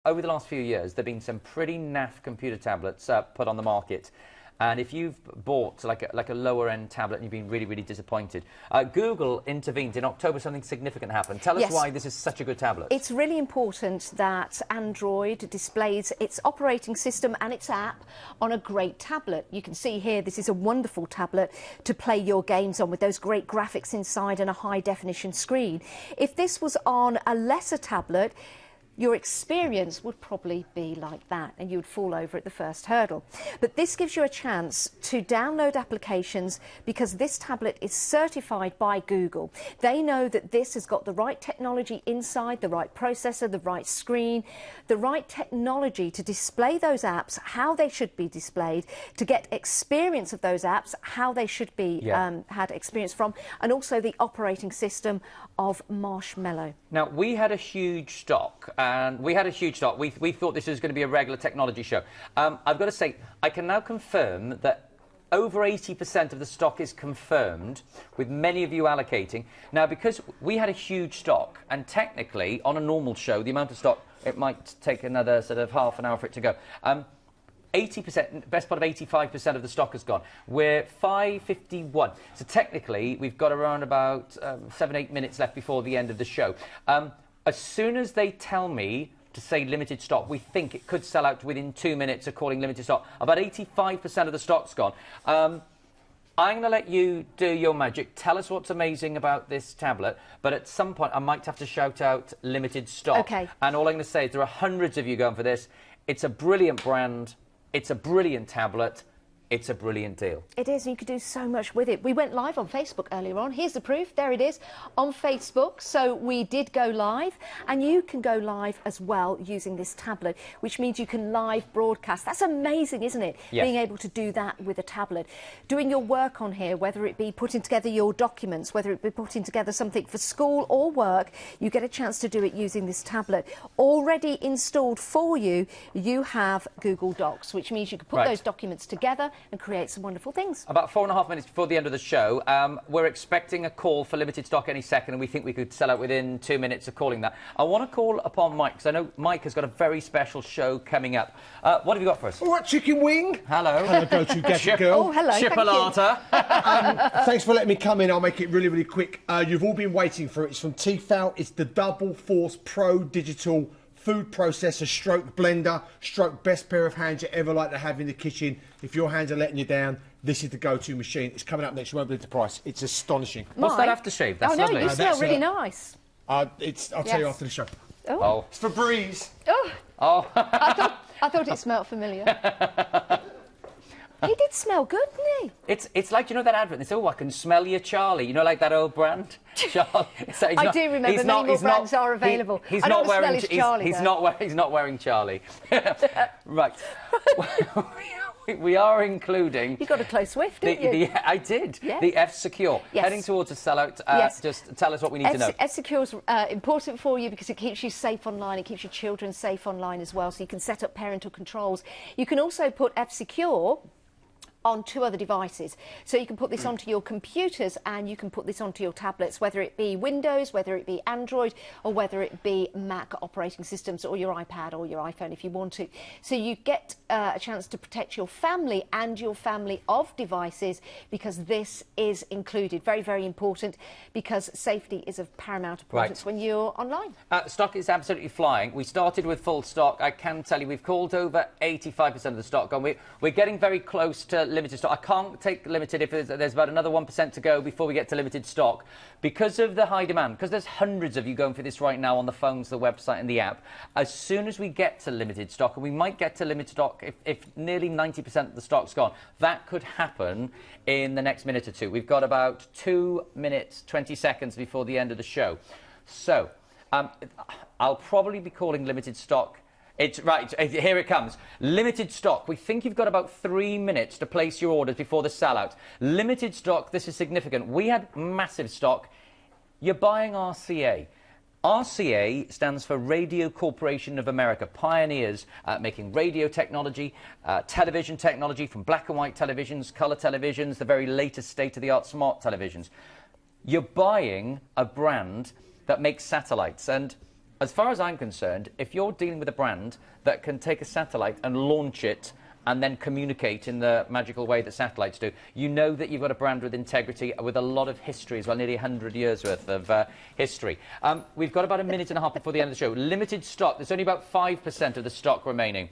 Over the last few years, there have been some pretty naff computer tablets put on the market. And if you've bought like a lower-end tablet and you've been really, really disappointed, Google intervened in October. Something significant happened. Tell us why this is such a good tablet. It's really important that Android displays its operating system and its app on a great tablet. You can see here, this is a wonderful tablet to play your games on with those great graphics inside and a high-definition screen. If this was on a lesser tablet, your experience would probably be like that and you would fall over at the first hurdle. But this gives you a chance to download applications because this tablet is certified by Google. They know that this has got the right technology inside, the right processor, the right screen, the right technology to display those apps, how they should be displayed, to get experience of those apps, how they should be had experience from, and also the operating system of Marshmallow. Now, we had a huge stock. We thought this was going to be a regular technology show. I've got to say, I can now confirm that over 80% of the stock is confirmed, with many of you allocating. Now, because we had a huge stock, and technically, on a normal show, the amount of stock, it might take another sort of half an hour for it to go. 80%, best part of 85% of the stock has gone. We're 5:51. So technically, we've got around about 7-8 minutes left before the end of the show. As soon as they tell me to say limited stock, we think it could sell out within 2 minutes of calling limited stock. About 85% of the stock's gone. I'm going to let you do your magic. Tell us what's amazing about this tablet. But at some point, I might have to shout out limited stock. Okay. And all I'm going to say is there are hundreds of you going for this. It's a brilliant brand. It's a brilliant tablet. It's a brilliant deal. It is, and you could do so much with it. We went live on Facebook earlier on. Here's the proof. There it is on Facebook. So we did go live, and you can go live as well using this tablet, which means you can live broadcast. That's amazing, isn't it? Yes. Being able to do that with a tablet. Doing your work on here, whether it be putting together your documents, whether it be putting together something for school or work, you get a chance to do it using this tablet. Already installed for you, you have Google Docs, which means you can put those documents together and create some wonderful things. About 4.5 minutes before the end of the show, we're expecting a call for limited stock any second, and we think we could sell out within 2 minutes of calling that. I want to call upon Mike, because I know Mike has got a very special show coming up. What have you got for us? All right, Chicken Wing. Hello. Hello, Go-To Gadget Girl. Oh, hello. Chipolata. Thanks for letting me come in. I'll make it really, really quick. You've all been waiting for it. It's from Tefal. It's the Double Force Pro Digital Food Processor Stroke Blender Stroke best pair of hands you ever like to have in the kitchen. If your hands are letting you down, this is the go-to machine. It's coming up next. You won't believe the price. It's astonishing. What's that aftershave? That's no, lovely. you smell really nice. I'll tell you after the show. Oh. It's Febreze. Oh. I thought it smelled familiar. He did smell good, didn't he? It's like, you know that advert? They say, oh, I can smell you, Charlie. You know, like that old brand? Charlie. I do remember many more brands are available. He's I not don't want to wearing smell his Charlie, he's not wearing Charlie. Right. We are including... You got a close whiff, didn't you? I did. Yes. The F-Secure. Yes. Heading towards a sellout. Just tell us what we need to know. F-Secure is important for you because it keeps you safe online. It keeps your children safe online as well, so you can set up parental controls. You can also put F-Secure on 2 other devices. So you can put this onto your computers and you can put this onto your tablets, whether it be Windows, whether it be Android, or whether it be Mac operating systems, or your iPad or your iPhone if you want to. So you get a chance to protect your family and your family of devices because this is included. Very, very important because safety is of paramount importance when you're online. Stock is absolutely flying. We started with full stock. I can tell you we've called over 85% of the stock on. We're getting very close to limited stock. I can't take limited if there's about another 1% to go before we get to limited stock because of the high demand, because there's hundreds of you going for this right now on the phones, the website and the app. As soon as we get to limited stock, and we might get to limited stock if nearly 90% of the stock's gone, that could happen in the next minute or two. We've got about 2 minutes, 20 seconds before the end of the show. So I'll probably be calling limited stock. It's right, here it comes. Limited stock. We think you've got about 3 minutes to place your orders before the sellout. Limited stock, this is significant. We had massive stock. You're buying RCA. RCA stands for Radio Corporation of America, pioneers making radio technology, television technology, from black and white televisions, colour televisions, the very latest state-of-the-art smart televisions. You're buying a brand that makes satellites, and As far as I'm concerned, if you're dealing with a brand that can take a satellite and launch it and then communicate in the magical way that satellites do, you know that you've got a brand with integrity, with a lot of history as well, nearly 100 years worth of history. We've got about a minute and a half before the end of the show. Limited stock. There's only about 5% of the stock remaining.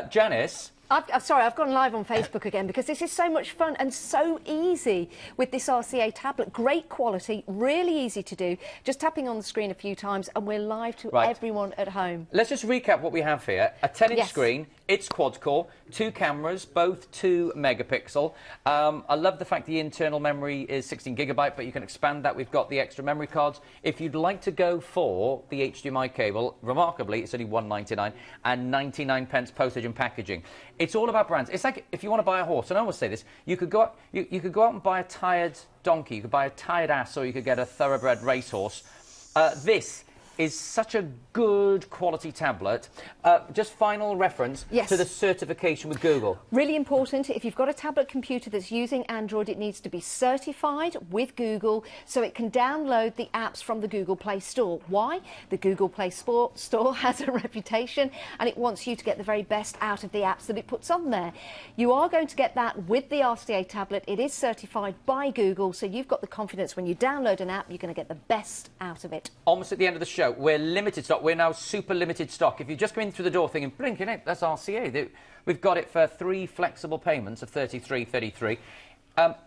Janice? I'm sorry, I've gone live on Facebook again because this is so much fun and so easy with this RCA tablet. Great quality, really easy to do. Just tapping on the screen a few times and we're live to everyone at home. Let's just recap what we have here. A 10-inch Yes. screen, it's quad-core, 2 cameras, both 2 megapixel. I love the fact the internal memory is 16 gigabyte, but you can expand that. We've got the extra memory cards. If you'd like to go for the HDMI cable, remarkably, it's only £1.99 and 99 pence postage and packaging. It's all about brands. It's like if you want to buy a horse, and I always say this, you could go out, you could go out and buy a tired donkey, you could buy a tired ass, or you could get a thoroughbred racehorse. This is such a good quality tablet. Just final reference to the certification with Google. Really important, if you've got a tablet computer that's using Android, it needs to be certified with Google so it can download the apps from the Google Play Store. Why? The Google Play Store has a reputation and it wants you to get the very best out of the apps that it puts on there. You are going to get that with the RCA tablet. It is certified by Google, so you've got the confidence when you download an app, you're going to get the best out of it. Almost at the end of the show. We're limited stock. We're now super limited stock. If you just come in through the door thinking, blinking it, that's RCA. We've got it for 3 flexible payments of $33.33.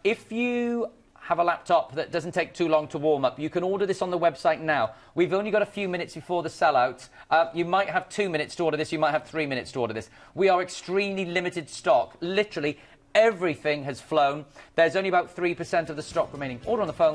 If you have a laptop that doesn't take too long to warm up, you can order this on the website now. We've only got a few minutes before the sellout. You might have 2 minutes to order this. You might have 3 minutes to order this. We are extremely limited stock. Literally everything has flown. There's only about 3% of the stock remaining. Order on the phone.